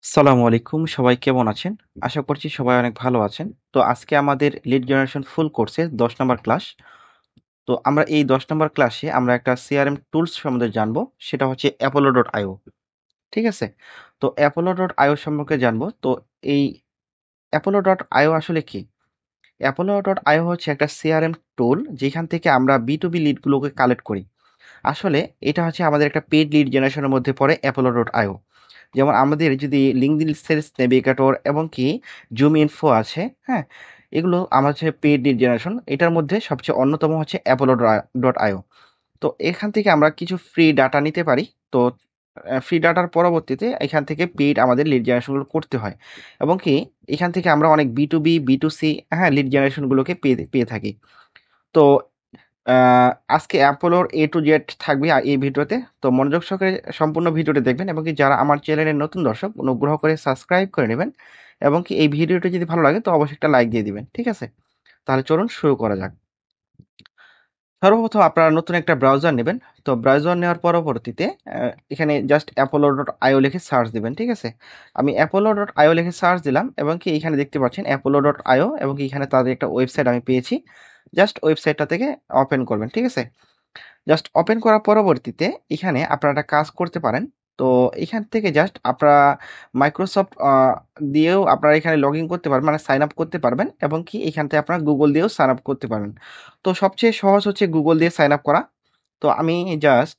আসসালামু আলাইকুম, সবাই কেমন আছেন? আশা করছি সবাই অনেক ভালো আছেন। তো আজকে আমাদের লিড জেনারেশন ফুল কোর্সে ১০ নাম্বার ক্লাস। তো আমরা এই ১০ নাম্বার ক্লাসে আমরা একটা সিআরএম টুলস সম্বন্ধে জানবো। সেটা হচ্ছে apollo.io। ঠিক আছে? তো apollo.io সম্পর্কে জানবো। তো এই apollo.io আসলে কি? apollo.io হচ্ছে একটা সিআরএম টুল যেখান থেকে আমরা B2B লিড গুলোকে কালেক্ট করি। আসলে এটা হচ্ছে আমাদের একটা পেইড লিড জেনারেশনের মধ্যে পড়ে apollo.io। যেমন আমাদের যদি লিঙ্কডইন সেলস নেভিগেটর এবং কি জুম ইনফো আছে, হ্যাঁ? এগুলো আমার হচ্ছে পেইড লিড জেনারেশন। এটার মধ্যে সবচেয়ে অন্যতম হচ্ছে apollo.io। তো এখান থেকে আমরা কিছু ফ্রি ডাটা নিতে পারি। তো ফ্রি ডাটার পরবর্তীতে এখান থেকে পেইড আমাদের লিড জেনারেশনগুলো করতে হয় এবং কি এখান থেকে আমরা অনেক B2B, B2C, হ্যাঁ, লিড জেনারেশনগুলোকে পেয়ে পেয়ে থাকি। তো আজকে অ্যাপোলোর A to Z থাকবে এই ভিডিওতে। তো মনোযোগ সহকারে সম্পূর্ণ ভিডিওটি দেখবেন এবং কি যারা আমার চ্যানেলের নতুন দর্শক অনুগ্রহ করে সাবস্ক্রাইব করে নেবেন এবং কি এই ভিডিওটি যদি ভালো লাগে তো অবশ্যই একটা লাইক দিয়ে দিবেন। ঠিক আছে? তাহলে চলুন শুরু করা যাক। সর্বপ্রথম আপনারা নতুন একটা ব্রাউজার নেবেন। তো ব্রাউজার নেওয়ার পরবর্তীতে এখানে জাস্ট apollo.io লিখে সার্চ দিবেন। ঠিক আছে? আমি apollo.io লিখে সার্চ দিলাম এবং কি এখানে দেখতে পাচ্ছেন apollo.io এবং কি এখানে তাদের একটা ওয়েবসাইট আমি পেয়েছি। জাস্ট ওয়েবসাইটটা থেকে ওপেন করবেন। ঠিক আছে? জাস্ট ওপেন করার পরবর্তীতে এখানে আপনারা একটা কাজ করতে পারেন। তো এখান থেকে জাস্ট আপনারা মাইক্রোসফট দিয়েও আপনারা এখানে লগ ইন করতে পারবেন, মানে সাইন আপ করতে পারবেন এবং কি এখান থেকে আপনারা গুগল দিয়েও সাইন আপ করতে পারবেন। তো সবচেয়ে সহজ হচ্ছে গুগল দিয়ে সাইন আপ করা। তো আমি জাস্ট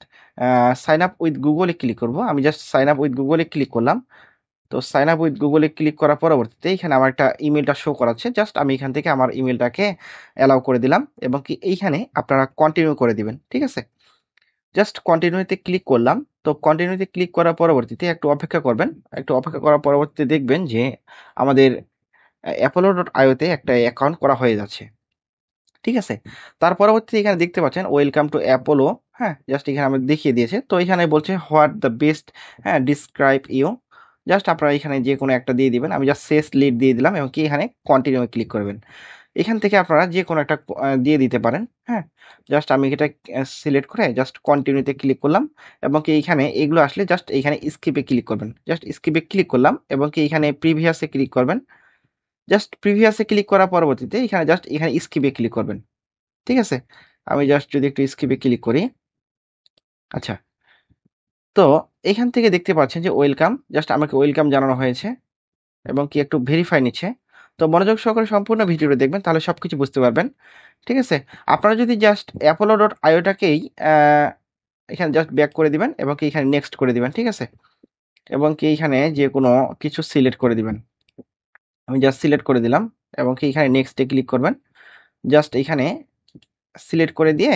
সাইন আপ উইথ গুগলে ক্লিক করব। আমি জাস্ট সাইন আপ উইথ গুগলে ক্লিক করলাম। তো সাইন আপ উইথ গুগলে ক্লিক করার পরবর্তীতে এখানে আমার একটা ইমেলটা শো করাচ্ছে। জাস্ট আমি এখান থেকে আমার ইমেলটাকে অ্যালাউ করে দিলাম এবং কি এইখানে আপনারা কন্টিনিউ করে দিবেন। ঠিক আছে? জাস্ট কন্টিনিউতে ক্লিক করলাম। তো কন্টিনিউতে ক্লিক করার পরবর্তীতে একটু অপেক্ষা করবেন। একটু অপেক্ষা করার পরবর্তীতে দেখবেন যে আমাদের apollo.io তে একটা অ্যাকাউন্ট করা হয়ে যাচ্ছে। ঠিক আছে? তার পরবর্তীতে এখানে দেখতে পাচ্ছেন ওয়েলকাম টু অ্যাপোলো, হ্যাঁ? জাস্ট এখানে আমাদের দেখিয়ে দিয়েছে। তো এখানে বলছে হোয়াট দ্য বেস্ট, হ্যাঁ, ডিসক্রাইব ইউ। জাস্ট আপনারা এখানে যেকোনো একটা দিয়ে দিবেন। আমি জাস্ট শেষ লিড দিয়ে দিলাম এবং কি এখানে কন্টিনিউ এ ক্লিক করবেন। এখান থেকে আপনারা যেকোনো একটা দিয়ে দিতে পারেন, হ্যাঁ? জাস্ট আমি এটা সিলেক্ট করে জাস্ট কন্টিনিউ তে ক্লিক করলাম এবং কি এখানে এগুলো আসলে জাস্ট এখানে স্কিপ এ ক্লিক করবেন। জাস্ট স্কিপ এ ক্লিক করলাম এবং কি এখানে প্রিভিয়াস এ ক্লিক করবেন। জাস্ট প্রিভিয়াস এ ক্লিক করার পরবর্তীতে এখানে জাস্ট এখানে স্কিপ এ ক্লিক করবেন। ঠিক আছে? আমি জাস্ট যদি একটু স্কিপ এ ক্লিক করি। আচ্ছা। তো এখান থেকে দেখতে পাচ্ছেন যে ওয়েলকাম, জাস্ট আমাকে ওয়েলকাম জানানো হয়েছে এবং কি একটু ভেরিফাই নিচ্ছে। তো মনোযোগ সহকারে সম্পূর্ণ ভিডিওটা দেখবেন তাহলে সবকিছু বুঝতে পারবেন। ঠিক আছে? আপনারা যদি জাস্ট apollo.io টাকেই এখানে জাস্ট ব্যাক করে দিবেন এবং কি এখানে নেক্সট করে দিবেন। ঠিক আছে? এবং কি এখানে যেকোনো কিছু সিলেক্ট করে দিবেন। আমি জাস্ট সিলেক্ট করে দিলাম এবং কি এখানে নেক্সট এ ক্লিক করবেন। জাস্ট এখানে সিলেক্ট করে দিয়ে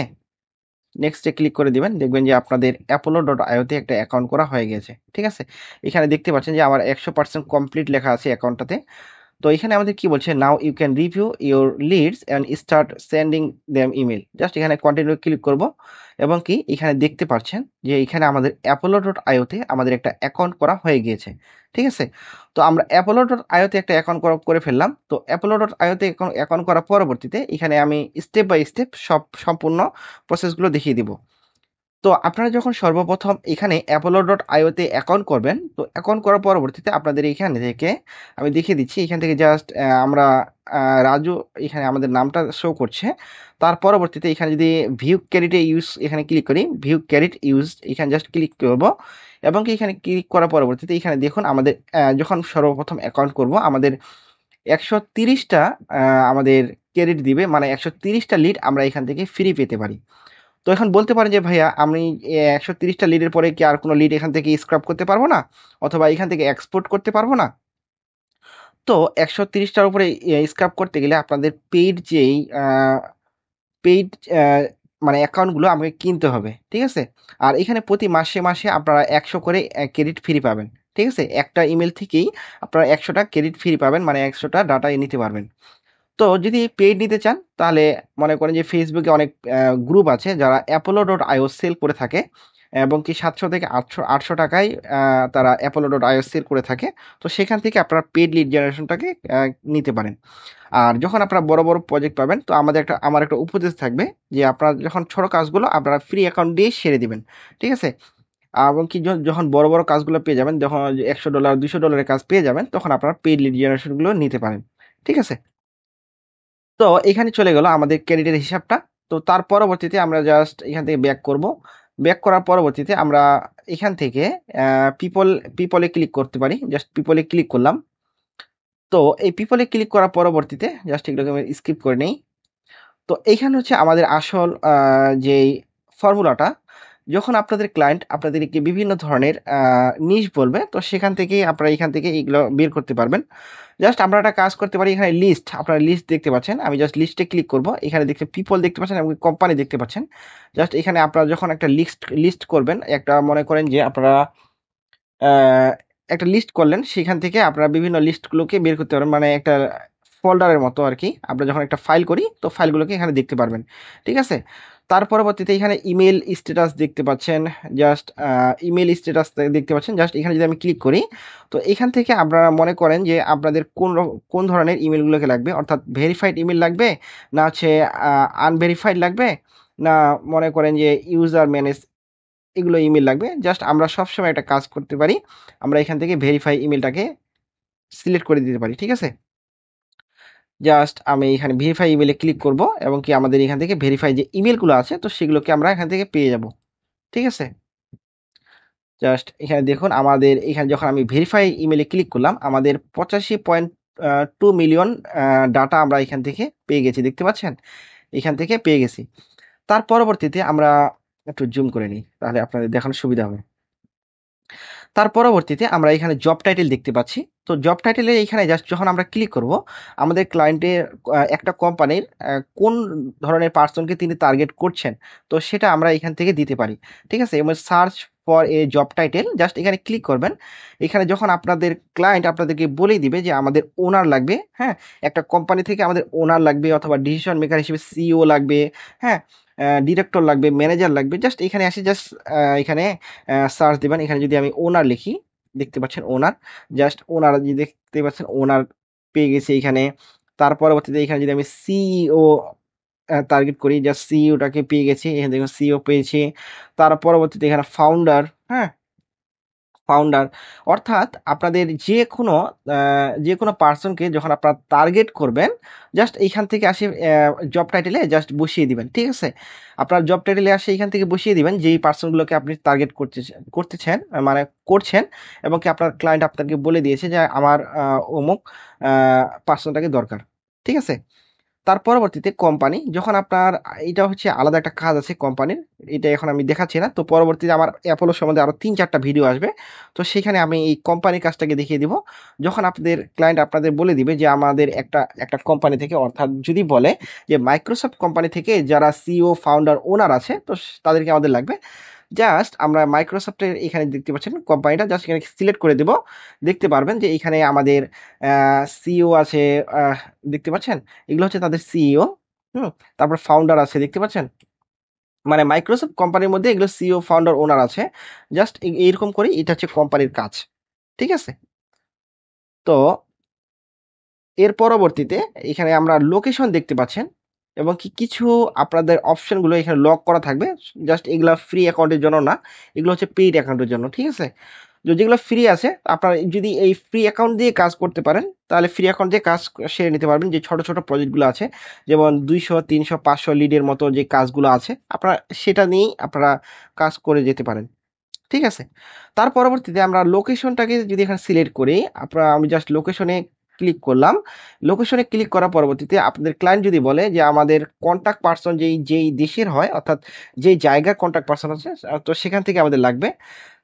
নেক্সট এ ক্লিক করে দিবেন। দেখবেন যে আপনাদের apollo.io তে একটা অ্যাকাউন্ট করা হয়ে গেছে। ঠিক আছে? এখানে দেখতে পাচ্ছেন যে আমার 100% কমপ্লিট লেখা আছে অ্যাকাউন্টটাতে। তো এখানে আমাদের কি বলছে, now you can review your leads and start sending them email. Just এখানে কন্টিনিউ ক্লিক করব এবং কি এখানে দেখতে পাচ্ছেন যে এখানে আমাদের apollo.io তে আমাদের একটা অ্যাকাউন্ট করা হয়ে গিয়েছে। ঠিক আছে? তো আমরা apollo.io তে একটা অ্যাকাউন্ট করে ফেললাম। তো apollo.io তে অ্যাকাউন্ট করার পরবর্তীতে এখানে আমি স্টেপ বাই স্টেপ সম্পূর্ণ প্রসেসগুলো দেখিয়ে দিব। তো আপনারা যখন সর্বপ্রথম এখানে apollo.io তে অ্যাকাউন্ট করবেন, তো অ্যাকাউন্ট করার পরবর্তীতে আপনাদের এখান থেকে আমি দেখিয়ে দিচ্ছি। এখান থেকে জাস্ট আমরা রাজু এখানে আমাদের নামটা শো করছে। তার পরবর্তীতে এখানে যদি ভিউ ক্রেডিট ইউজ এখানে ক্লিক করি, ভিউ ক্রেডিট ইউজ এখানে জাস্ট ক্লিক করব এবং কি এখানে ক্লিক করার পরবর্তীতে এখানে দেখুন আমাদের যখন সর্বপ্রথম অ্যাকাউন্ট করব আমাদের ১৩০ টা আমাদের ক্রেডিট দিবে। মানে ১৩০ টা লিড আমরা এখান থেকে ফ্রি পেতে পারি। তো এখন বলতে পারেন যে ভাইয়া আমি ১৩০ টা লিডের পরে কি আর কোনো লিড এখান থেকে স্ক্রাপ করতে পারবো না? অথবা এখান থেকে এক্সপোর্ট করতে পারবো না? তো ১৩০ টার উপরে স্ক্রাপ করতে গেলে আপনাদের পেইড যেই পেইড আ মানে অ্যাকাউন্টগুলো আমাকে কিনতে হবে। ঠিক আছে? আর এখানে প্রতি মাসে, মাসে আপনারা ১০০ করে ক্রেডিট ফ্রি পাবেন। ঠিক আছে? একটা ইমেইল থেকেই আপনারা ১০০ টা ক্রেডিট ফ্রি পাবেন। মানে ১০০ টা ডাটা নিতে পারবেন। তো যদি পেইড নিতে চান তাহলে মনে করেন যে ফেসবুকে অনেক গ্রুপ আছে যারা apollo.io সেল করে থাকে এবং কি ৭০০ থেকে ৮০০ টাকায় তারা apollo.io সেল করে থাকে। তো সেখান থেকে আপনারা পেইড লিড জেনারেশনটাকে নিতে পারেন। আর যখন আপনারা বড়, বড় প্রজেক্ট পাবেন তো আমার একটা উপদেশ থাকবে যে আপনারা যখন ছোট কাজগুলো আপনারা ফ্রি অ্যাকাউন্ট দিয়ে সেরে দিবেন। ঠিক আছে? এবং কি যখন বড় বড় কাজগুলো পেয়ে যাবেন, যখন $100 $200 কাজ পেয়ে যাবেন, তখন আপনারা পেইড লিড জেনারেশন গুলো নিতে পারেন। ঠিক আছে? তো এখানে চলে গেল আমাদের ক্রেডিটের হিসাবটা। তো তার পরবর্তীতে আমরা জাস্ট এখান থেকে ব্যাক করব। ব্যাক করার পরবর্তীতে আমরা এখান থেকে পিপল পিপলে ক্লিক করতে পারি। জাস্ট পিপলে ক্লিক করলাম। তো এই পিপলে ক্লিক করার পরবর্তীতে জাস্ট এগুলোকে আমি স্কিপ করে নেই। তো এইখানে হচ্ছে আমাদের আসল যেই ফর্মুলাটা, যখন আপনাদের ক্লায়েন্ট আপনাদেরকে বিভিন্ন ধরনের নিশ বলবে, তো সেখান থেকে আপনারা এখান থেকে এগুলো বের করতে পারবেন। জাস্ট আমরা একটা কাজ করতে পারি, এখানে লিস্ট, আপনারা লিস্ট দেখতে পাচ্ছেন, আমি জাস্ট লিস্টে ক্লিক করব। এখানে দেখতে পিপল দেখতে পাচ্ছেন এবং কোম্পানি দেখতে পাচ্ছেন। জাস্ট এখানে আপনারা যখন একটা লিস্ট লিস্ট করবেন, একটা মনে করেন যে আপনারা আহ, একটা লিস্ট করলেন, সেখান থেকে আপনারা বিভিন্ন লিস্টগুলোকে বের করতে পারবেন, মানে একটা ফোল্ডারের মতো আর কি। আমরা যখন একটা ফাইল করি, তো ফাইলগুলোকে এখানে দেখতে পারবেন। ঠিক আছে? তার পরবর্তীতে এখানে ইমেল স্ট্যাটাস দেখতে পাচ্ছেন। জাস্ট ইমেল স্ট্যাটাস দেখতে পাচ্ছেন। জাস্ট এখানে যদি আমি ক্লিক করি, তো এখান থেকে আপনারা মনে করেন যে আপনাদের কোন ধরনের ইমেলগুলোকে লাগবে, অর্থাৎ ভেরিফাইড ইমেল লাগবে, না হচ্ছে আনভেরিফাইড লাগবে, না মনে করেন যে ইউজার ম্যানেজ এগুলো ইমেল লাগবে। জাস্ট আমরা সবসময় একটা কাজ করতে পারি, আমরা এখান থেকে ভেরিফাই ইমেলটাকে সিলেক্ট করে দিতে পারি। ঠিক আছে? জাস্ট আমি এখানে ভেরিফাই ইমেলে ক্লিক করব এবং কি আমাদের এখান থেকে ভেরিফাই যে ইমেলগুলো আছে, তো সেগুলোকে আমরা এখান থেকে পেয়ে যাব। ঠিক আছে? জাস্ট এখানে দেখুন, আমাদের এখানে যখন আমি ভেরিফাই ইমেলে ক্লিক করলাম, আমাদের 85.2 মিলিয়ন ডাটা আমরা এখান থেকে পেয়ে গেছি। দেখতে পাচ্ছেন? এখান থেকে পেয়ে গেছি। তার পরবর্তীতে আমরা একটু জুম করে নিই, তাহলে আপনাদের দেখানোর সুবিধা হবে। তার পরবর্তীতে আমরা এখানে জব টাইটেল দেখতে পাচ্ছি। তো জব টাইটেলে এখানে জাস্ট যখন আমরা ক্লিক করব, আমাদের ক্লায়েন্টের একটা কোম্পানির কোন ধরনের পার্সনকে তিনি টার্গেট করছেন, তো সেটা আমরা এখান থেকে দিতে পারি। ঠিক আছে? এবং search for a job title, just এখানে ক্লিক করবেন। এখানে যখন আপনাদের ক্লায়েন্ট আপনাদেরকে বলেই দিবে যে আমাদের ওনার লাগবে, হ্যাঁ, একটা কোম্পানি থেকে আমাদের ওনার লাগবে, অথবা ডিসিশন মেকার হিসেবে সিইও লাগবে, হ্যাঁ, ডিরেক্টর লাগবে, ম্যানেজার লাগবে, জাস্ট এখানে আসে জাস্ট এখানে সার্চ দিবেন। এখানে যদি আমি ওনার লিখি, দেখতে পাচ্ছেন ওনার, জাস্ট ওনার যে দেখতে পাচ্ছেন ওনার পেয়ে গেছি এখানে। তার পরবর্তীতে এখানে যদি আমি সিইও টার্গেট করি, জাস্ট সিইওটাকে পেয়ে গেছি। এখানে দেখুন সিইও পেয়েছি। তার পরবর্তীতে এখানে ফাউন্ডার, হ্যাঁ, ফাউন্ডার, অর্থাৎ আপনাদের যে কোনো পার্সনকে যখন আপনারা টার্গেট করবেন, জাস্ট এইখান থেকে আসে জব টাইটেলে জাস্ট বসিয়ে দিবেন। ঠিক আছে? আপনার জব টাইটেলে আসে এখান থেকে বসিয়ে দিবেন যেই পার্সনগুলোকে আপনি টার্গেট করতেছেন, মানে করছেন, এবং কি আপনার ক্লায়েন্ট আপনাকে বলে দিয়েছে যে আমার অমুক পার্সনটাকে দরকার। ঠিক আছে? তার পরবর্তীতে কোম্পানি, যখন আপনার এটা হচ্ছে আলাদা একটা কাজ আছে কোম্পানির, এটা এখন আমি দেখাচ্ছি না। তো পরবর্তীতে আমার অ্যাপোলো সম্বন্ধে আরো ৩-৪টা ভিডিও আসবে। তো সেখানে আমি এই কোম্পানির কাজটাকে দেখিয়ে দিব। যখন আপনাদের ক্লায়েন্ট আপনাদের বলে দিবে যে আমাদের একটা কোম্পানি থেকে, অর্থাৎ যদি বলে যে মাইক্রোসফট কোম্পানি থেকে যারা সিইও, ফাউন্ডার, ওনার আছে, তো তাদেরকে আমাদের লাগবে। জাস্ট আমরা মাইক্রোসফটের এখানে দেখতে পাচ্ছেন কোম্পানিটা, জাস্ট এখানে সিলেক্ট করে দেব। দেখতে পারবেন যে এখানে আমাদের সিইও আছে, আহ, দেখতে পাচ্ছেন? এগুলো হচ্ছে তাদের সিইও। হুম। তারপর ফাউন্ডার আছে, দেখতে পাচ্ছেন? মানে মাইক্রোসফট কোম্পানির মধ্যে এগুলো সিইও, ফাউন্ডার, ওনার আছে। জাস্ট এইরকম করে এটা হচ্ছে কোম্পানির কাজ। ঠিক আছে? তো এর পরবর্তীতে এখানে আমরা লোকেশন দেখতে পাচ্ছেন, এবং কি কিছু আপনাদের অপশনগুলো এখানে লক করা থাকবে। জাস্ট এগুলা ফ্রি অ্যাকাউন্টের জন্য না, এগুলো হচ্ছে পেইড অ্যাকাউন্টের জন্য। ঠিক আছে? যেগুলো ফ্রি আছে, আপনারা যদি এই ফ্রি অ্যাকাউন্ট দিয়ে কাজ করতে পারেন, তাহলে ফ্রি অ্যাকাউন্ট দিয়ে কাজ সেরে নিতে পারবেন। যে ছোট ছোট প্রজেক্টগুলো আছে, যেমন 200, 300, 500 লিডের মতো যে কাজগুলো আছে, আপনারা সেটা নিয়েই আপনারা কাজ করে যেতে পারেন। ঠিক আছে? তার পরবর্তীতে আমরা লোকেশনটাকে যদি এখানে সিলেক্ট করি, আমি জাস্ট লোকেশনে ক্লিক করলাম। লোকেশনে ক্লিক করার পরবর্তীতে আপনাদের ক্লায়েন্ট যদি বলে যে আমাদের কন্টাক্ট পার্সন যেই দেশের হয়, অর্থাৎ যেই জায়গার কন্টাক্ট পার্সন আছে, তো সেখান থেকে আমাদের লাগবে।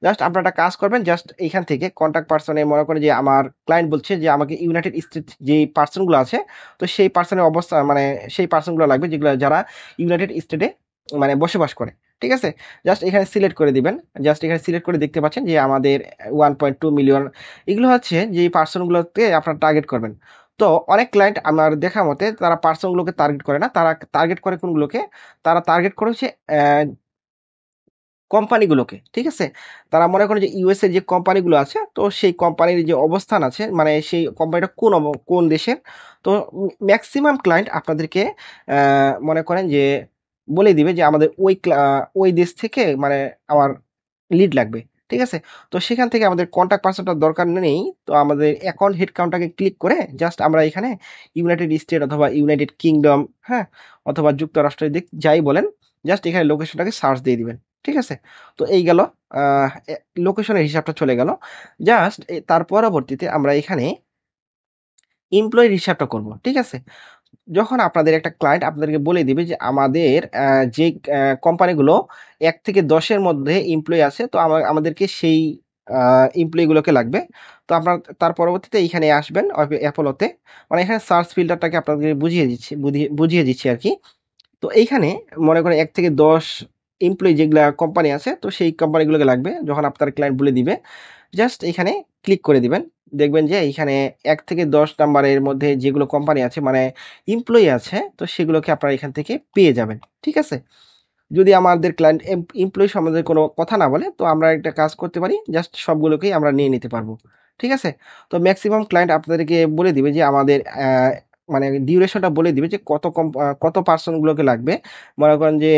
জাস্ট আপনারা একটা কাজ করবেন, জাস্ট এইখান থেকে কন্টাক্ট পার্সনে মনে করেন যে আমার ক্লায়েন্ট বলছে যে আমাকে ইউনাইটেড স্টেট যেই পার্সনগুলো আছে, তো সেই পার্সনের অবস্থা, মানে সেই পার্সনগুলো লাগবে যেগুলো যারা ইউনাইটেড স্টেটে মানে বসবাস করে। ঠিক আছে? জাস্ট এখানে সিলেক্ট করে দিবেন। জাস্ট এখানে সিলেক্ট করে দেখতে পাচ্ছেন যে আমাদের 1.2 মিলিয়ন, এগুলো হচ্ছে যে পার্সনগুলোতে আপনারা টার্গেট করবেন। তো অনেক ক্লায়েন্ট আমার দেখা মতে তারা পার্সনগুলোকে টার্গেট করে না, তারা টার্গেট করে কোনগুলোকে, তারা টার্গেট করে হচ্ছে কোম্পানিগুলোকে। ঠিক আছে? তারা মনে করে যে ইউএসএ যে কোম্পানিগুলো আছে, তো সেই কোম্পানির যে অবস্থান আছে, মানে সেই কোম্পানিটা কোন দেশের। তো ম্যাক্সিমাম ক্লায়েন্ট আপনাদেরকে মনে করেন যে বলে দিবে যে আমাদের ওই দেশ থেকে, মানে আমার লিড লাগবে। ঠিক আছে? তো সেখান থেকে আমাদের কন্টাক্ট পারসনটা দরকার নেই। তো আমাদের অ্যাকাউন্ট হেড কাউন্টটাকে ক্লিক করে জাস্ট আমরা এখানে ইউনাইটেড স্টেট অথবা ইউনাইটেড কিংডম, হ্যাঁ? অথবা যুক্তরাষ্ট্র যাই বলেন, জাস্ট এখানে লোকেশনটাকে সার্চ দিয়ে দিবেন। ঠিক আছে? তো এই গেল লোকেশনের হিসাবটা চলে গেল। জাস্ট তার পরবর্তীতে আমরা এখানে এমপ্লয়ির হিসাবটা করব। ঠিক আছে? যখন আপনাদের একটা ক্লায়েন্ট আপনাদেরকে বলে দিবে যে আমাদের যে কোম্পানিগুলো ১ থেকে ১০ এর মধ্যে এমপ্লয়ি আছে, তো আমাদেরকে সেই এমপ্লয়িগুলোকে লাগবে। তো আপনার তার পরবর্তীতে এইখানে আসবেন অ্যাপোলোতে। মানে এখানে সার্চ ফিল্টারটাকে আপনাদেরকে বুঝিয়ে দিচ্ছি আরকি। তো এইখানে মনে করেন ১ থেকে ১০ এমপ্লয়ি যেগুলা কোম্পানি আছে, তো সেই কোম্পানিগুলোকে লাগবে। যখন আপনার ক্লায়েন্ট বলে দিবে, জাস্ট এখানে ক্লিক করে দিবেন। দেখবেন যে এইখানে ১ থেকে ১০ নাম্বারের মধ্যে যেগুলো কোম্পানি আছে মানে এমপ্লয়ি আছে, তো সেগুলোকে আপনারা এখান থেকে পেয়ে যাবেন। ঠিক আছে? যদি আমাদের ক্লায়েন্ট এমপ্লয়ি সম্বন্ধে কোনো কথা না বলে, তো আমরা একটা কাজ করতে পারি, জাস্ট সবগুলোকেই আমরা নিয়ে নিতে পারবো। ঠিক আছে? তো ম্যাক্সিমাম ক্লায়েন্ট আপনাদেরকে বলে দিবে যে আমাদের মানে ডিউরেশনটা বলে দিবে যে কত পার্সন গুলোকে লাগবে। মনে করেন যে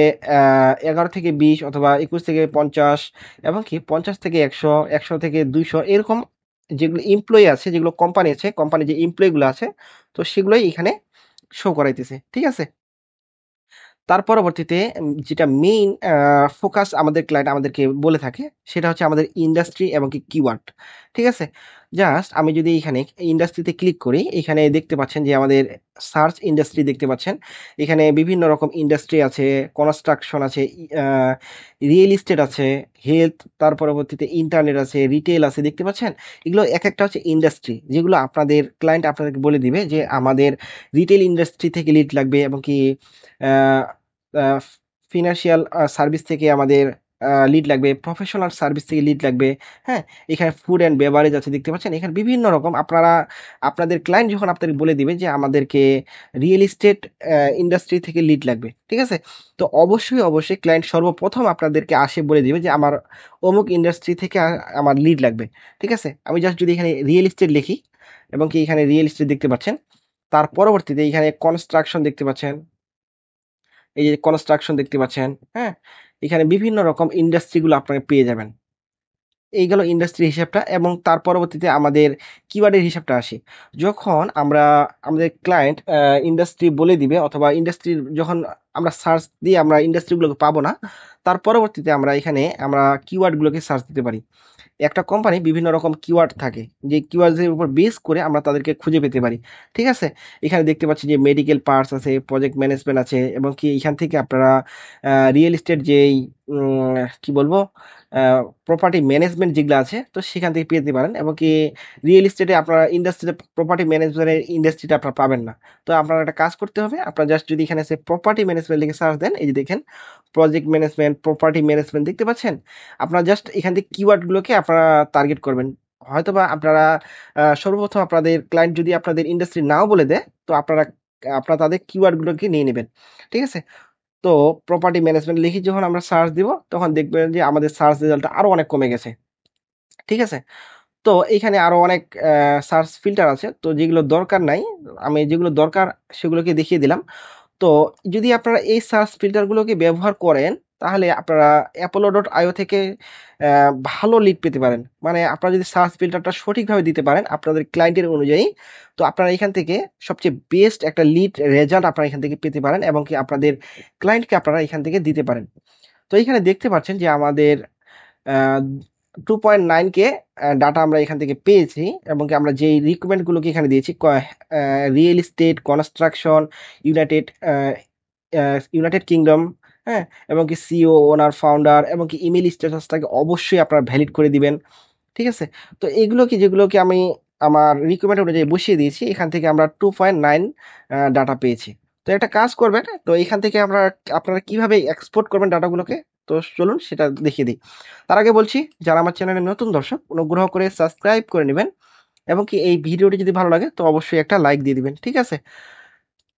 ১১ থেকে ২০ অথবা ২১ থেকে ৫০ এবং কি ৫০ থেকে ১০০, ১০০ থেকে ২০০ এরকম যেগুলো এমপ্লয়ি আছে, যেগুলো কোম্পানি আছে, কোম্পানির যে এমপ্লয়ি গুলো আছে, তো সেগুলোই এখানে শো করাইতেছে। ঠিক আছে? তার পরবর্তীতে যেটা মেইন ফোকাস আমাদের ক্লায়েন্ট আমাদেরকে বলে থাকে, সেটা হচ্ছে আমাদের ইন্ডাস্ট্রি এবং কি কিওয়ার্ড। ঠিক আছে? জাস্ট আমি যদি এখানে ইন্ডাস্ট্রিতে ক্লিক করি, এখানে দেখতে পাচ্ছেন যে আমাদের সার্চ ইন্ডাস্ট্রি দেখতে পাচ্ছেন। এখানে বিভিন্ন রকম ইন্ডাস্ট্রি আছে, কনস্ট্রাকশন আছে, রিয়েল এস্টেট আছে, হেলথ, তার পরবর্তীতে ইন্টারনেট আছে, রিটেল আছে, দেখতে পাচ্ছেন? এগুলো একেকটা হচ্ছে ইন্ডাস্ট্রি, যেগুলো আপনাদের ক্লায়েন্ট আপনাদেরকে বলে দিবে যে আমাদের রিটেল ইন্ডাস্ট্রি থেকে লিড লাগবে এবং কি আ আ ফিন্যান্সিয়াল সার্ভিস থেকে আমাদের লিড লাগবে, প্রফেশনাল সার্ভিস থেকে লিড লাগবে, হ্যাঁ? এখানে ফুড অ্যান্ড বেভারেজ আছে, দেখতে পাচ্ছেন? এখানে বিভিন্ন রকম আপনাদের ক্লায়েন্ট যখন আপনাদের বলে দিবে যে আমাদেরকে রিয়েল এস্টেট ইন্ডাস্ট্রি থেকে লিড লাগবে। ঠিক আছে? তো অবশ্যই ক্লায়েন্ট সর্বপ্রথম আপনাদেরকে আসে বলে দিবে যে আমার অমুক ইন্ডাস্ট্রি থেকে আমার লিড লাগবে। ঠিক আছে? আমি জাস্ট যদি এখানে রিয়েল এস্টেট লিখি এবং কি এখানে রিয়েল এস্টেট দেখতে পাচ্ছেন। তার পরবর্তীতে এখানে কনস্ট্রাকশন দেখতে পাচ্ছেন। এই যে কনস্ট্রাকশন দেখতে পাচ্ছেন, হ্যাঁ? এখানে বিভিন্ন রকম ইন্ডাস্ট্রি গুলো আপনারা পেয়ে যাবেন। এই গেল ইন্ডাস্ট্রির হিসাবটা এবং তার পরবর্তীতে আমাদের কিওয়ার্ডের হিসাবটা আসি। যখন আমাদের ক্লায়েন্ট ইন্ডাস্ট্রি বলে দিবে অথবা ইন্ডাস্ট্রির যখন আমরা সার্চ দিয়ে আমরা ইন্ডাস্ট্রিগুলোকে পাবো না, তার পরবর্তীতে আমরা এখানে আমরা কিওয়ার্ডগুলোকে সার্চ দিতে পারি। একটা কোম্পানি বিভিন্ন রকম কিওয়ার্ড থাকে, যে কিওয়ার্ডের উপর বেস করে আমরা তাদেরকে খুঁজে পেতে পারি। ঠিক আছে? এখানে দেখতে পাচ্ছি যে মেডিকেল পার্টস আছে, প্রজেক্ট ম্যানেজমেন্ট আছে এবং কি এখান থেকে আপনারা রিয়েল এস্টেট যেই কি বলবো প্রপার্টি ম্যানেজমেন্ট যেগুলো আছে, তো সেখান থেকে পেতে পারেন এবং কি রিয়েল এস্টেটে আপনারা ইন্ডাস্ট্রিতে প্রপার্টি ম্যানেজমেন্টের ইন্ডাস্ট্রিটা আপনারা পাবেন না। তো আপনার একটা কাজ করতে হবে, আপনারা জাস্ট যদি এখানে এসে প্রপার্টি ম্যানেজমেন্ট লিখে সার্চ দেন, এই যে দেখেন প্রজেক্ট ম্যানেজমেন্ট, প্রপার্টি ম্যানেজমেন্ট দেখতে পাচ্ছেন? আপনারা জাস্ট এখান থেকে কিওয়ার্ডগুলোকে আপনারা টার্গেট করবেন। হয়তোবা আপনারা সর্বপ্রথম আপনাদের ক্লায়েন্ট যদি আপনাদের ইন্ডাস্ট্রি নাও বলে দেয়, তো আপনারা তাদের কিওয়ার্ডগুলোকে নিয়ে নিবেন। ঠিক আছে? তো প্রপার্টি ম্যানেজমেন্ট লিখে যখন আমরা সার্চ দিব, তখন দেখবেন যে আমাদের সার্চ রেজাল্টটা আরো অনেক কমে গেছে। ঠিক আছে? তো এইখানে আরো অনেক সার্চ ফিল্টার আছে। তো যেগুলো দরকার নাই, আমি যেগুলো দরকার সেগুলোকে দেখিয়ে দিলাম। তো যদি আপনারা এই সার্চ ফিল্টারগুলোকে ব্যবহার করেন, তাহলে আপনারা apollo.io থেকে ভালো লিড পেতে পারেন। মানে আপনারা যদি সার্চ ফিল্টারটা সঠিকভাবে দিতে পারেন আপনাদের ক্লায়েন্টের অনুযায়ী, তো আপনারা এখান থেকে সবচেয়ে বেস্ট একটা লিড রেজাল্ট আপনারা এখান থেকে পেতে পারেন এবং কি আপনাদের ক্লায়েন্টকে আপনারা এখান থেকে দিতে পারেন। তো এখানে দেখতে পাচ্ছেন যে আমাদের আ 2.9 কে ডাটা আমরা এখান থেকে পেয়েছি এবং কি আমরা যেই রিকোয়ারমেন্ট গুলোকে এখানে দিয়েছি রিয়েল এস্টেট, কনস্ট্রাকশন, ইউনাইটেড আ আ ইউনাইটেড কিংডম, হ্যাঁ? এবং কি সিইও, ওনার, ফাউন্ডার এবং কি ইমেইল স্ট্যাটাসটাকে অবশ্যই আপনারা ভ্যালিড করে দিবেন। ঠিক আছে? তো যেগুলোকে আমি আমার রিকোয়ারমেন্ট অনুযায়ী বসিয়ে দিয়েছি, এখান থেকে আমরা 2.9 ডাটা পেয়েছি। তো একটা কাজ করবেন, তো এখান থেকে আপনারা কিভাবে এক্সপোর্ট করবেন ডাটাগুলোকে, তো চলুন সেটা দেখিয়ে দিই। তার আগে বলছি, যারা আমার চ্যানেলের নতুন দর্শক, অনুগ্রহ করে সাবস্ক্রাইব করে নিবেন এবং কি এই ভিডিওটি যদি ভালো লাগে তো অবশ্যই একটা লাইক দিয়ে দিবেন। ঠিক আছে?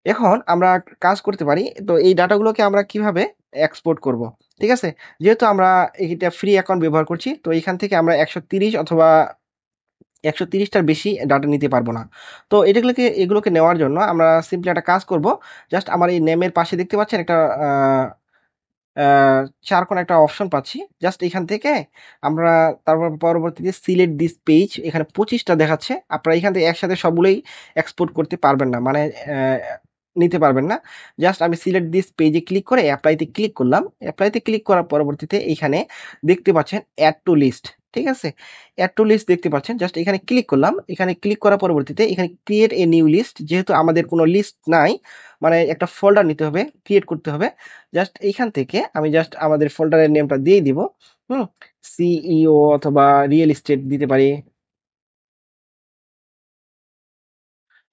এখন আমরা কাজ করতে পারি। তো এই ডাটাগুলোকে আমরা কিভাবে এক্সপোর্ট করব? ঠিক আছে? যেহেতু আমরা এটা ফ্রি অ্যাকাউন্ট ব্যবহার করছি, তো এখান থেকে আমরা ১৩০ অথবা ১৩০ টার বেশি ডাটা নিতে পারবো না। তো এগুলোকে নেওয়ার জন্য আমরা সিম্পলি একটা কাজ করব। জাস্ট আমার এই নেমের পাশে দেখতে পাচ্ছেন একটা চারকোনা একটা অপশন পাচ্ছি। জাস্ট এখান থেকে আমরা তারপর পরবর্তীতে সিলেক্ট দিস পেজ, এখানে 25টা দেখাচ্ছে। আপনারা এখান থেকে একসাথে সবগুলোই এক্সপোর্ট করতে পারবেন না, মানে নিতে পারবেন না। জাস্ট আমি সিলেক্ট দিস পেজে ক্লিক করে অ্যাপ্লাইতে ক্লিক করলাম। অ্যাপ্লাইতে ক্লিক করার পরবর্তীতে এখানে দেখতে পাচ্ছেন অ্যাড টু লিস্ট, ঠিক আছে? অ্যাড টু লিস্ট দেখতে পাচ্ছেন, জাস্ট এখানে ক্লিক করলাম। এখানে ক্লিক করার পরবর্তীতে এখানে ক্রিয়েট এ নিউ লিস্ট, যেহেতু আমাদের কোনো লিস্ট নাই, মানে একটা ফোল্ডার নিতে হবে, ক্রিয়েট করতে হবে। জাস্ট এইখান থেকে আমি জাস্ট আমাদের ফোল্ডারের নেমটা দিয়ে দিব। হুম, সিইও অথবা রিয়েল এস্টেট দিতে পারি।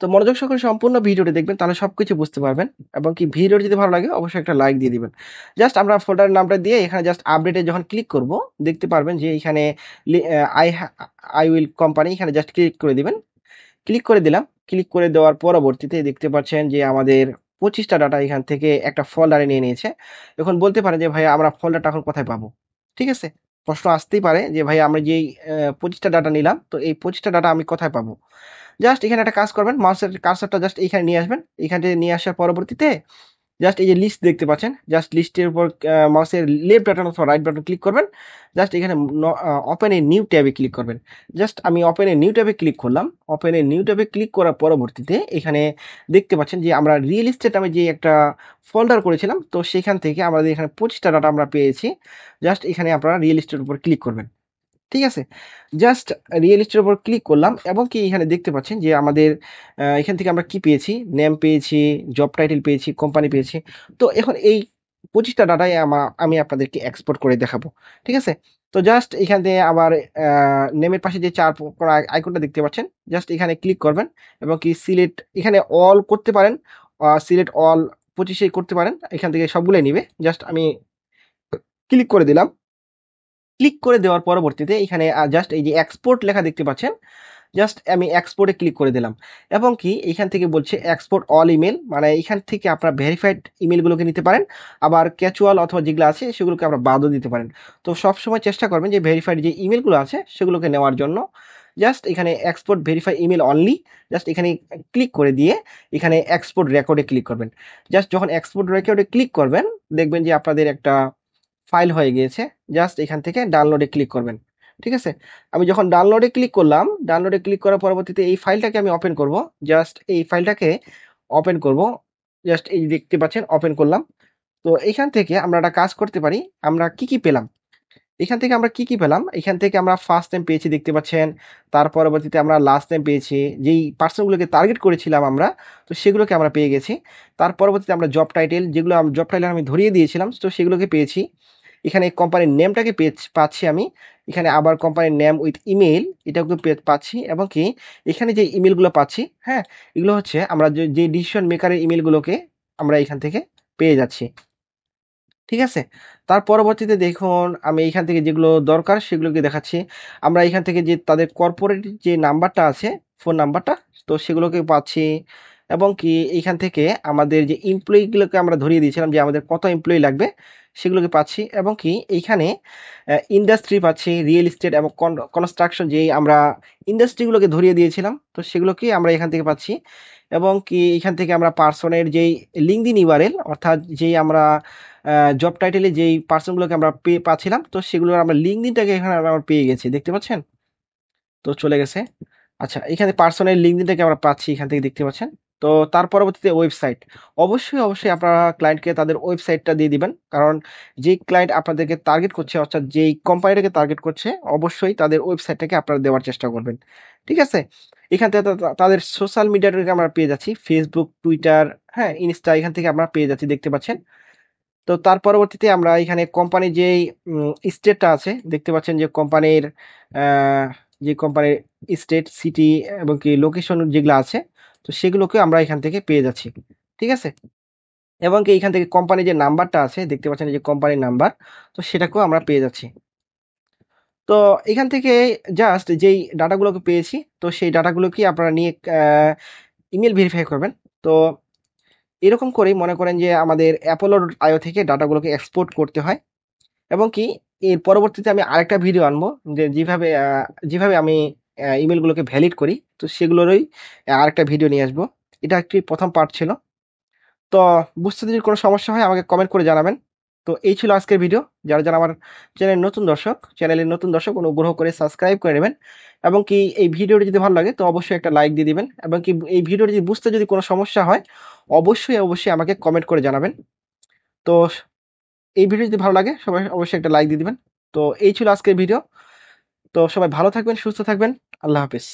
তো মনোযোগ সহকারে সম্পূর্ণ ভিডিওটি দেখবেন, তাহলে সবকিছু বুঝতে পারবেন। এবং কি ভিডিওটি যদি ভালো লাগে অবশ্যই একটা লাইক দিয়ে দিবেন। জাস্ট আমরা ফোল্ডারের নামটা দিয়ে এখানে জাস্ট আপডেটে যখন ক্লিক করব, দেখতে পারবেন যে এখানে আই উইল কোম্পানি, এখানে জাস্ট ক্লিক করে দিবেন। ক্লিক করে দিলাম। ক্লিক করে দেওয়ার পরবর্তীতে দেখতে পাচ্ছেন যে আমাদের 25টা ডাটা এখান থেকে একটা ফোল্ডারে নিয়ে নিয়েছে। এখন বলতে পারেন যে ভাই আমরা ফোল্ডারটা এখন কোথায় পাবো? ঠিক আছে? প্রশ্ন আসতেই পারে যে ভাই আমরা যেই 25টা ডাটা নিলাম, তো এই 25টা ডাটা আমি কোথায় পাবো? জাস্ট এখানে একটা কাজ করবেন, মাউসের কার্সারটা জাস্ট এইখানে নিয়ে আসবেন। এইখান থেকে নিয়ে আসার পরবর্তীতে জাস্ট এই যে লিস্ট দেখতে পাচ্ছেন, জাস্ট লিস্টের উপর মাউসের লেফট বাটন অথবা রাইট বাটন ক্লিক করবেন। জাস্ট এখানে ওপেন এ নিউ ট্যাবে ক্লিক করবেন। জাস্ট আমি ওপেন এ নিউ ট্যাবে ক্লিক করলাম। ওপেন এ নিউ ট্যাবে ক্লিক করার পরবর্তীতে এখানে দেখতে পাচ্ছেন যে আমরা রিয়েল এস্টেট নামে যে একটা ফোল্ডার করেছিলাম, তো সেখান থেকে আমাদের এখানে 25টা ডাটা আমরা পেয়েছি। জাস্ট এখানে আপনারা রিয়েল এস্টেটের উপর ক্লিক করবেন। ঠিক আছে? জাস্ট রিয়েল এস্টেটের উপর ক্লিক করলাম এবং কি এখানে দেখতে পাচ্ছেন যে আমাদের এখান থেকে আমরা কি পেয়েছি? নেম পেয়েছি, জব টাইটেল পেয়েছি, কোম্পানি পেয়েছি। তো এখন এই 25টা ডাটাই আমি আপনাদেরকে এক্সপোর্ট করে দেখাবো। ঠিক আছে? তো জাস্ট এখান থেকে আমার নেমের পাশে যে 4 কোনা আইকনটা দেখতে পাচ্ছেন, জাস্ট এখানে ক্লিক করবেন এবং কি সিলেক্ট, এখানে অল করতে পারেন। সিলেক্ট অল 25 এ করতে পারেন। এখান থেকে সবগুলাই নিবে। জাস্ট আমি ক্লিক করে দিলাম। ক্লিক করে দেওয়ার পরবর্তীতে এখানে জাস্ট এই যে এক্সপোর্ট লেখা দেখতে পাচ্ছেন, জাস্ট আমি এক্সপোর্টে ক্লিক করে দিলাম। এবং কি এখান থেকে বলছে এক্সপোর্ট অল ইমেল, মানে এখান থেকে আপনার ভেরিফাইড ইমেলগুলোকে নিতে পারেন, আবার ক্যাচুয়াল অথবা যেগুলো আছে সেগুলোকে আপনার বাদও দিতে পারেন। তো সবসময় চেষ্টা করবেন যে ভেরিফাইড যে ইমেলগুলো আছে সেগুলোকে নেওয়ার জন্য। জাস্ট এখানে export verify email only, just এখানে ক্লিক করে দিয়ে এখানে এক্সপোর্ট রেকর্ডে ক্লিক করবেন। জাস্ট যখন এক্সপোর্ট রেকর্ডে ক্লিক করবেন, দেখবেন যে আপনাদের একটা ফাইল হয়ে গিয়েছে। জাস্ট এখান থেকে ডাউনলোডে ক্লিক করবেন। ঠিক আছে? আমি যখন ডাউনলোডে ক্লিক করলাম, ডাউনলোডে ক্লিক করার পরবর্তীতে এই ফাইলটাকে আমি ওপেন করব। জাস্ট এই ফাইলটাকে ওপেন করব। জাস্ট এই যে দেখতে পাচ্ছেন ওপেন করলাম। তো এখান থেকে আমরা একটা কাজ করতে পারি। আমরা কি পেলাম? এখান থেকে আমরা কি পেলাম? এখান থেকে আমরা ফার্স্ট নেম পেয়েছি দেখতে পাচ্ছেন। তার পরবর্তীতে আমরা লাস্ট নেম পেয়েছি। যেই পার্সনগুলোকে টার্গেট করেছিলাম আমরা, তো সেগুলোকে আমরা পেয়ে গেছি। তার পরবর্তীতে আমরা জব টাইটেল, যেগুলো জব টাইটেল আমি ধরিয়ে দিয়েছিলাম, তো সেগুলোকে পেয়েছি। এখানে কোম্পানির নেমটাকে পাচ্ছি আমি। এখানে আবার কোম্পানির নেম উইথ ইমেইল, এটাকে পাচ্ছি। এবং কি এখানে যে ইমেলগুলো পাচ্ছি, হ্যাঁ, এগুলো হচ্ছে আমরা যে ডিসিশন মেকারের ইমেলগুলোকে আমরা এখান থেকে পেয়ে যাচ্ছি। ঠিক আছে? তার পরবর্তীতে দেখুন আমি এইখান থেকে যেগুলো দরকার সেগুলোকে দেখাচ্ছি। আমরা এখান থেকে যে তাদের কর্পোরেট যে নাম্বারটা আছে, ফোন নাম্বারটা, তো সেগুলোকে পাচ্ছি। এবং কি এইখান থেকে আমাদের যে এমপ্লয়িগুলোকে আমরা ধরিয়ে দিয়েছিলাম যে আমাদের কত এমপ্লয়ি লাগবে, সেগুলোকে পাচ্ছি। এবং কি এইখানে ইন্ডাস্ট্রি পাচ্ছি, রিয়েল এস্টেট এবং কনস্ট্রাকশন, যেই আমরা ইন্ডাস্ট্রিগুলোকে ধরিয়ে দিয়েছিলাম, তো সেগুলোকেই আমরা এখান থেকে পাচ্ছি। এবং কি এখান থেকে আমরা পার্সনের যেই লিঙ্কডিন ইউআরএল, অর্থাৎ যেই আমরা জব টাইটেলে যেই পার্সনগুলোকে আমরা পাচ্ছিলাম, তো সেগুলোর আমরা লিঙ্কডিনটাকে এখানে আমরা পেয়ে গেছি। দেখতে পাচ্ছেন? তো চলে গেছে। আচ্ছা, এখানে পার্সোনাল লিঙ্কডইনটাকে আমরা পাচ্ছি, এখান থেকে দেখতে পাচ্ছেন। তো তার পরবর্তীতে ওয়েবসাইট। অবশ্যই আপনারা ক্লায়েন্টকে তাদের ওয়েবসাইটটা দিয়ে দিবেন। কারণ যেই ক্লায়েন্ট আপনাদেরকে টার্গেট করছে, অর্থাৎ যেই কোম্পানিটাকে টার্গেট করছে, অবশ্যই তাদের ওয়েবসাইটটাকে আপনারা দেওয়ার চেষ্টা করবেন। ঠিক আছে? এখান থেকে তাদের সোশ্যাল মিডিয়াটাকে আমরা পেয়ে যাচ্ছি। ফেসবুক, টুইটার, হ্যাঁ, ইনস্টা, এখান থেকে আমরা পেয়ে যাচ্ছি, দেখতে পাচ্ছেন। তো তার পরবর্তীতে আমরা এখানে কোম্পানির যেই স্টেটটা আছে, দেখতে পাচ্ছেন যে কোম্পানির আহ, যে কোম্পানির স্টেট, সিটি এবং কি লোকেশন যেগুলো আছে, তো সেগুলোকে আমরা এখান থেকে পেয়ে যাচ্ছি। ঠিক আছে? এবং কি এখান থেকে কোম্পানির যে নাম্বারটা আছে, দেখতে পাচ্ছেন এই যে কোম্পানির নাম্বার, তো সেটাকেও আমরা পেয়ে যাচ্ছি। তো এখান থেকে জাস্ট যেই ডাটাগুলোকে পেয়েছি, তো সেই ডাটাগুলোকে আপনারা নিয়ে ইমেল ভেরিফাই করবেন। তো এরকম করেই মনে করেন যে আমাদের অ্যাপোলো.io থেকে ডাটাগুলোকে এক্সপোর্ট করতে হয়। এবং কি এর পরবর্তীতে আমি আরেকটা ভিডিও আনবো, যে যেভাবে আমি ইমেলগুলোকে ভ্যালিড করি, তো সেগুলোরই আরেকটা ভিডিও নিয়ে আসবো। এটা একটি প্রথম পার্ট ছিল। তো বুঝতে যদি কোনো সমস্যা হয় আমাকে কমেন্ট করে জানাবেন। তো এই ছিল আজকের ভিডিও। যারা আমার চ্যানেলের নতুন দর্শক অনুগ্রহ করে সাবস্ক্রাইব করে নেবেন, এবং কি এই ভিডিওটি যদি ভালো লাগে তো অবশ্যই একটা লাইক দিয়ে দিবেন, এবং কি এই ভিডিওটি যদি বুঝতে যদি কোনো সমস্যা হয় অবশ্যই আমাকে কমেন্ট করে জানাবেন। তো এই ভিডিও যদি ভালো লাগে সবাই অবশ্যই একটা লাইক দিয়ে দিবেন। তো এই ছিল আজকের ভিডিও। তো সবাই ভালো থাকবেন, সুস্থ থাকবেন। আল্লাহ হাফিজ।